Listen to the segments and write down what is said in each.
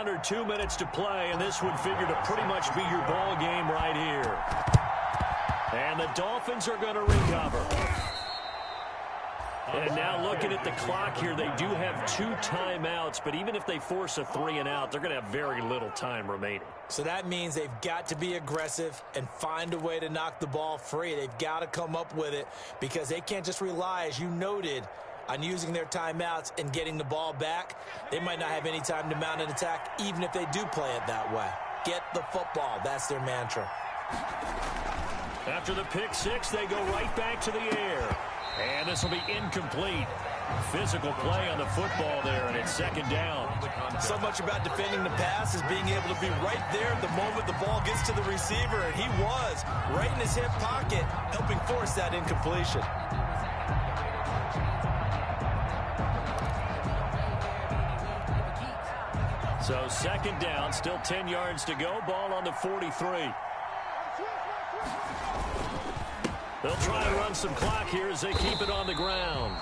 under 2 minutes to play, and this would figure to pretty much be your ball game right here. And the Dolphins are going to recover. And now looking at the clock here, they do have 2 timeouts, but even if they force a 3-and-out, they're going to have very little time remaining. So that means they've got to be aggressive and find a way to knock the ball free. They've got to come up with it because they can't just rely, as you noted, on using their timeouts and getting the ball back. They might not have any time to mount an attack, even if they do play it that way. Get the football. That's their mantra. After the pick six, they go right back to the air. And this will be incomplete. Physical play on the football there, and it's second down. So much about defending the pass is being able to be right there the moment the ball gets to the receiver, and he was right in his hip pocket, helping force that incompletion. So second down, still 10 yards to go, ball on the 43. They'll try and run some clock here as they keep it on the ground.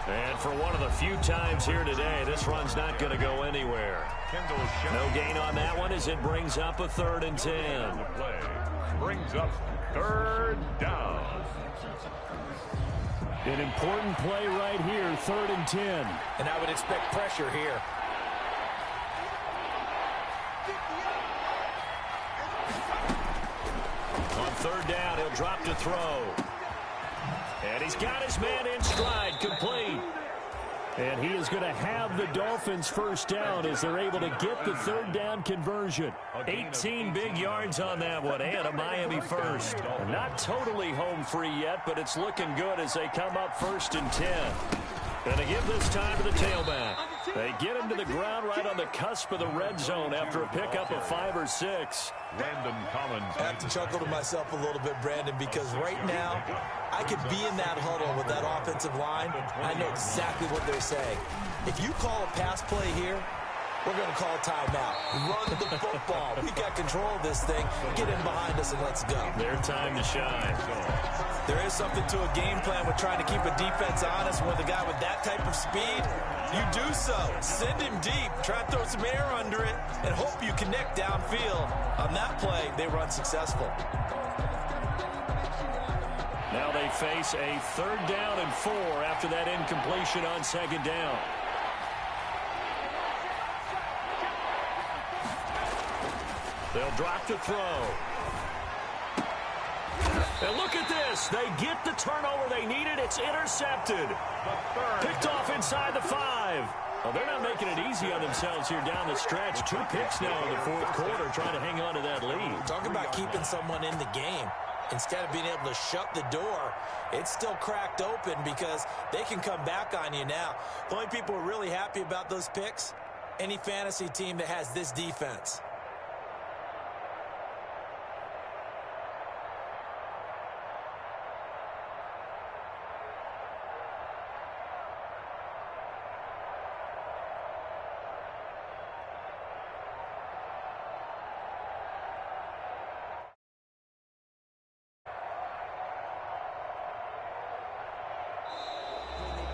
And for one of the few times here today, this run's not going to go anywhere. No gain on that one as it brings up a 3rd and 10. Brings up 3rd down. An important play right here, 3rd and 10. And I would expect pressure here. On 3rd down, he'll drop to throw. And he's got his man in stride, complete. And he is going to have the Dolphins first down as they're able to get the 3rd down conversion. 18 big yards on that one, and a Miami first. Not totally home free yet, but it's looking good as they come up 1st and 10. And they give this time to the tailback. They get him to the ground right on the cusp of the red zone after a pickup of 5 or 6. Brandon Collins. I have to chuckle to myself a little bit, Brandon, because right now I could be in that huddle with that offensive line. I know exactly what they're saying. If you call a pass play here, we're going to call a timeout. Run the football. We got control of this thing. Get in behind us and let's go. Their time to shine. There is something to a game plan with trying to keep a defense honest. With a guy with that type of speed, you do so. Send him deep. Try to throw some air under it and hope you connect downfield. On that play, they run successful. Now they face a 3rd down and 4 after that incompletion on 2nd down. They'll drop to throw. And look at this. They get the turnover they needed. It's intercepted. Picked off inside the 5. Well, they're not making it easy on themselves here down the stretch. 2 picks now in the 4th quarter trying to hang on to that lead. Talk about keeping someone in the game. Instead of being able to shut the door, it's still cracked open because they can come back on you now. The only people who are really happy about those picks, any fantasy team that has this defense.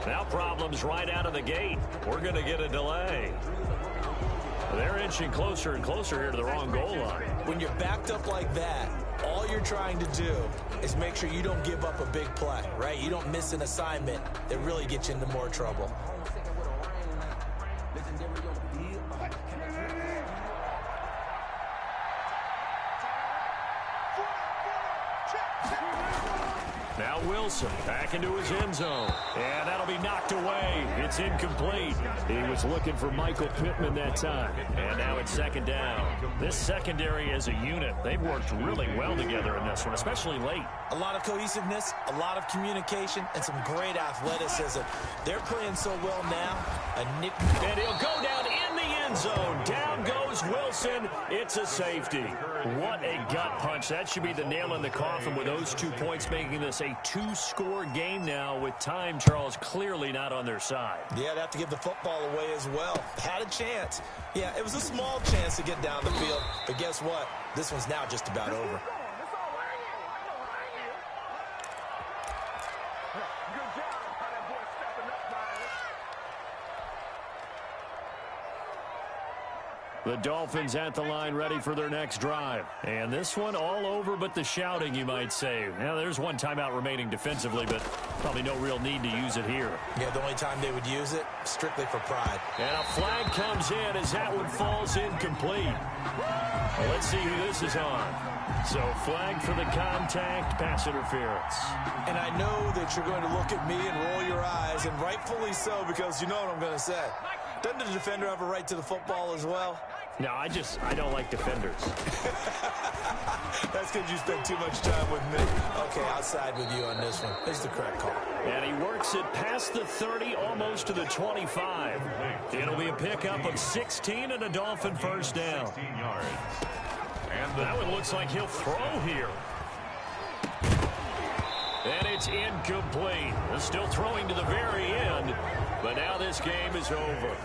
Now problems right out of the gate. We're going to get a delay. They're inching closer and closer here to the wrong goal line. When you're backed up like that, all you're trying to do is make sure you don't give up a big play, right? You don't miss an assignment that really gets you into more trouble. Now Wilson back into his end zone. And that'll be knocked away. It's incomplete. He was looking for Michael Pittman that time. And now it's 2nd down. This secondary as a unit, they've worked really well together in this one, especially late. A lot of cohesiveness, a lot of communication, and some great athleticism. They're playing so well now. And he'll go down in the end zone. Down goes Wilson. It's a safety. What a gut punch. That should be the nail in the coffin with those 2 points, making this a 2-score game now with time, Charles, clearly not on their side. Yeah, they have to give the football away as well. Had a chance. Yeah, it was a small chance to get down the field. But guess what? This one's now just about over. The Dolphins at the line ready for their next drive. And this one all over but the shouting, you might say. Now, there's one timeout remaining defensively, but probably no real need to use it here. Yeah, the only time they would use it, strictly for pride. And a flag comes in as that one falls incomplete. Well, let's see who this is on. So, flag for the contact, pass interference. And I know that you're going to look at me and roll your eyes, and rightfully so, because you know what I'm going to say. Doesn't the defender have a right to the football as well? No, I don't like defenders. That's because you spend too much time with me. Okay, I'll side with you on this one. This is the correct call. And he works it past the 30, almost to the 25. It'll be a pickup of 16 and a Dolphin first down. 16 yards. And that one looks like he'll throw here. And it's incomplete. Still throwing to the very end, but now this game is over.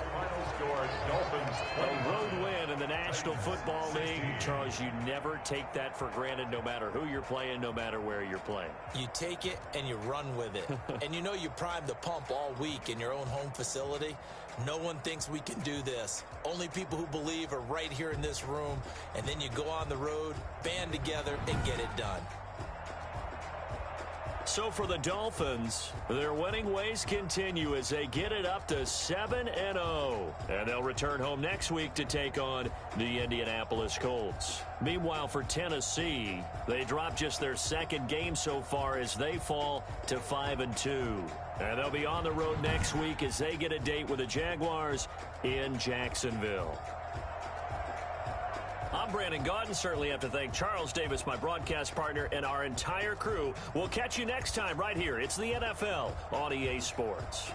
A road win in the National Football League. Charles, you never take that for granted, no matter who you're playing, no matter where you're playing. You take it and you run with it. And you know you primed the pump all week in your own home facility. No one thinks we can do this. Only people who believe are right here in this room. And then you go on the road, band together, and get it done. So for the Dolphins, their winning ways continue as they get it up to 7-0. And they'll return home next week to take on the Indianapolis Colts. Meanwhile, for Tennessee, they drop just their second game so far as they fall to 5-2. And they'll be on the road next week as they get a date with the Jaguars in Jacksonville. I'm Brandon Gaudin. Certainly have to thank Charles Davis, my broadcast partner, and our entire crew. We'll catch you next time right here. It's the NFL on EA Sports.